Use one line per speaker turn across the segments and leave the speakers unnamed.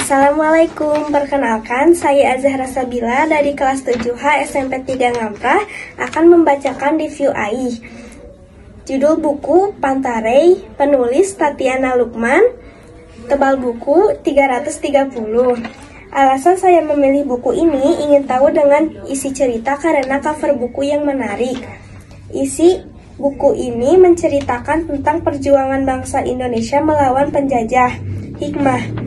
Assalamualaikum, perkenalkan saya Azahra Sabila dari kelas 7H SMP 3 Ngamprah akan membacakan review AI. Judul buku Pantarei, penulis Tatiana Lukman, tebal buku 330. Alasan saya memilih buku ini ingin tahu dengan isi cerita karena cover buku yang menarik. Isi buku ini menceritakan tentang perjuangan bangsa Indonesia melawan penjajah. Hikmah: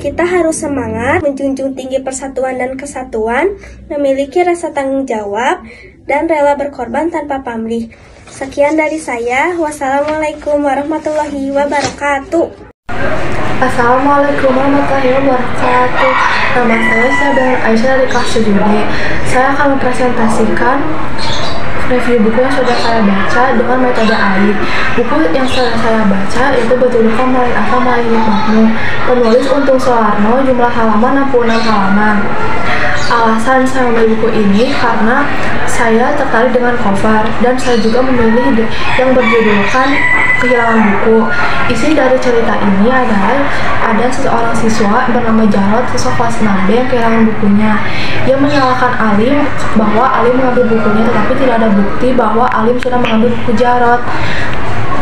kita harus semangat, menjunjung tinggi persatuan dan kesatuan, memiliki rasa tanggung jawab, dan rela berkorban tanpa pamrih. Sekian dari saya. Wassalamualaikum warahmatullahi wabarakatuh.
Assalamualaikum warahmatullahi wabarakatuh. Nama saya Sabar Aisyah dari kelas 7D. Saya akan mempresentasikan review buku yang sudah saya baca dengan metode AI. Buku yang sudah saya baca itu berjudul Melayu Asa Melayu Hikmahmu, penulis Untung Soeharno, jumlah halaman 66 halaman. Alasan saya memilih buku ini karena saya tertarik dengan cover dan saya juga memilih yang berjudulkan Kehilangan Buku. Isi dari cerita ini adalah ada seseorang siswa bernama Jarod, siswa kelas 6B yang kehilangan bukunya. Ia menyalahkan Alim bahwa Alim mengambil bukunya, tetapi tidak ada bukti bahwa Alim sudah mengambil buku Jarod.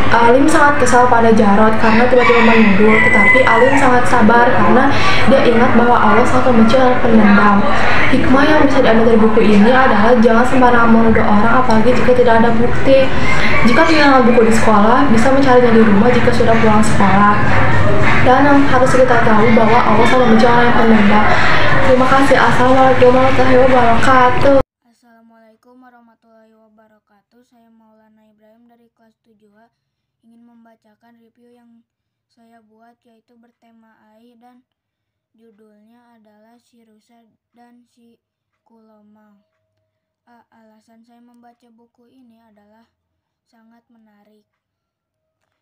Alim sangat kesal pada Jarod karena tiba-tiba menuduh, tetapi Alim sangat sabar karena dia ingat bahwa Allah sangat membenci orang pendendam. Hikmah yang bisa diambil dari buku ini adalah jangan sembarangan menuduh orang, apalagi jika tidak ada bukti. Jika kehilangan buku di sekolah, bisa mencarinya di rumah jika sudah pulang sekolah. Dan yang harus kita tahu bahwa Allah sangat membenci orang yang pendendam. Terima kasih. Assalamualaikum warahmatullahi wabarakatuh.
Assalamualaikum warahmatullahi wabarakatuh. Saya Maulana Ibrahim dari kelas 7A ingin membacakan review yang saya buat, yaitu bertema AI dan judulnya adalah Si Rusa dan Si Kulomang. Alasan saya membaca buku ini adalah sangat menarik.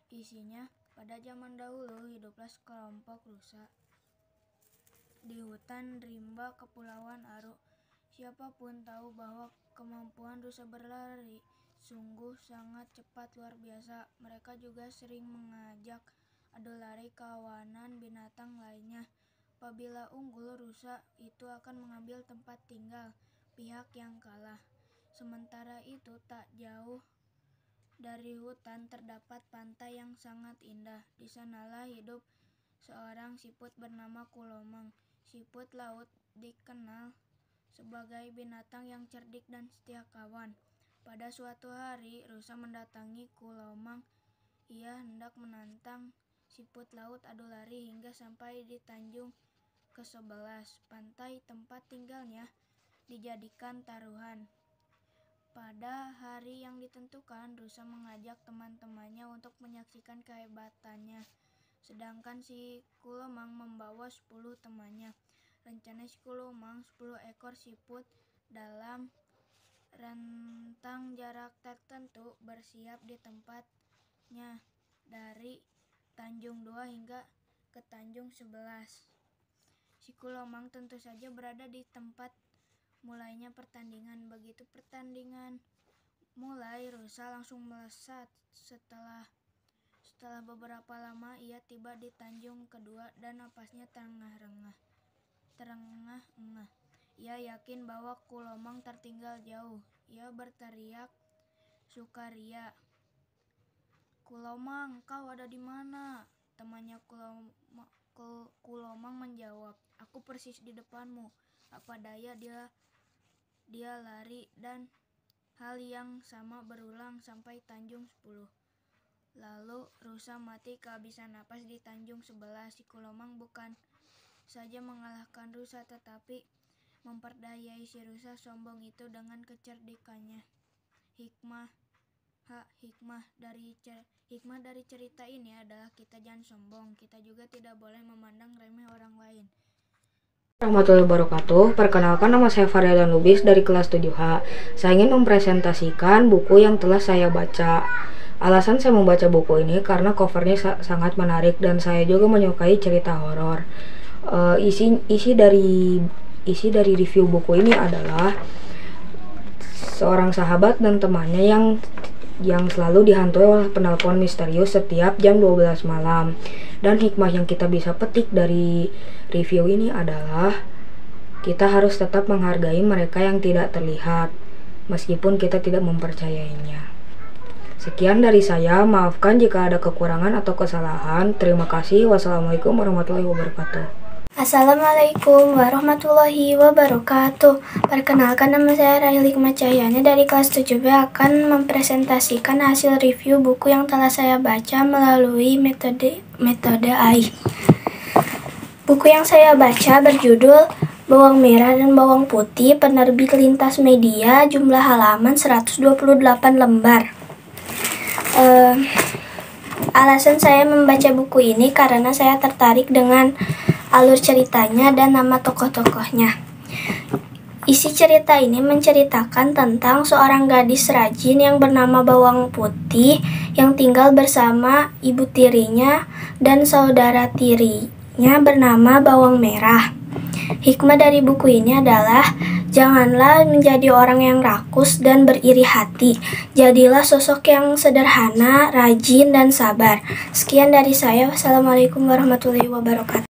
Isinya, pada zaman dahulu hiduplah sekelompok rusa di hutan rimba Kepulauan Aru. Siapapun tahu bahwa kemampuan rusa berlari sungguh sangat cepat, luar biasa. Mereka juga sering mengajak adu lari kawanan binatang lainnya. Apabila unggul, rusa itu akan mengambil tempat tinggal pihak yang kalah. Sementara itu, tak jauh dari hutan terdapat pantai yang sangat indah. Di sanalah hidup seorang siput bernama Kulomang. Siput laut dikenal sebagai binatang yang cerdik dan setia kawan. Pada suatu hari, rusa mendatangi Kulomang. Ia hendak menantang siput laut adu lari hingga sampai di Tanjung ke-11. Pantai tempat tinggalnya dijadikan taruhan. Pada hari yang ditentukan, rusa mengajak teman-temannya untuk menyaksikan kehebatannya. Sedangkan si Kulomang membawa 10 temannya. Rencana si Kulomang, 10 ekor siput dalam rentang jarak tertentu bersiap di tempatnya dari Tanjung 2 hingga ke Tanjung 11. Si Kulomang tentu saja berada di tempat mulainya pertandingan. Begitu pertandingan mulai, rusa langsung melesat. Setelah beberapa lama ia tiba di Tanjung kedua dan napasnya terengah-engah. Ia yakin bahwa Kulomang tertinggal jauh. Ia berteriak sukaria, "Kulomang, kau ada di mana?" Temannya Kulomang menjawab, "Aku persis di depanmu." Apa daya dia lari, dan hal yang sama berulang sampai Tanjung 10. Lalu rusa mati kehabisan napas di Tanjung 11. Si Kulomang bukan saja mengalahkan rusa, tetapi memperdayai si rusa sombong itu dengan kecerdikannya. Hikmah dari cerita ini adalah kita jangan sombong. Kita juga tidak boleh memandang remeh orang lain.
Warahmatullahi wabarakatuh. Perkenalkan, nama saya Faryal Lubis dari kelas 7H. Saya ingin mempresentasikan buku yang telah saya baca. Alasan saya membaca buku ini karena covernya sangat menarik dan saya juga menyukai cerita horor. Isi dari review buku ini adalah seorang sahabat dan temannya yang selalu dihantui oleh penelpon misterius setiap jam 12 malam. Dan hikmah yang kita bisa petik dari review ini adalah kita harus tetap menghargai mereka yang tidak terlihat, meskipun kita tidak mempercayainya. Sekian dari saya, maafkan jika ada kekurangan atau kesalahan. Terima kasih. Wassalamualaikum warahmatullahi wabarakatuh.
Assalamualaikum warahmatullahi wabarakatuh. Perkenalkan, nama saya Raili Cahyani dari kelas 7B akan mempresentasikan hasil review buku yang telah saya baca melalui metode AI. Buku yang saya baca berjudul Bawang Merah dan Bawang Putih, penerbit Lintas Media, jumlah halaman 128 lembar. Alasan saya membaca buku ini karena saya tertarik dengan alur ceritanya dan nama tokoh-tokohnya. Isi cerita ini menceritakan tentang seorang gadis rajin yang bernama Bawang Putih yang tinggal bersama ibu tirinya dan saudara tirinya bernama Bawang Merah. Hikmah dari buku ini adalah janganlah menjadi orang yang rakus dan beriri hati. Jadilah sosok yang sederhana, rajin, dan sabar. Sekian dari saya. Wassalamualaikum warahmatullahi wabarakatuh.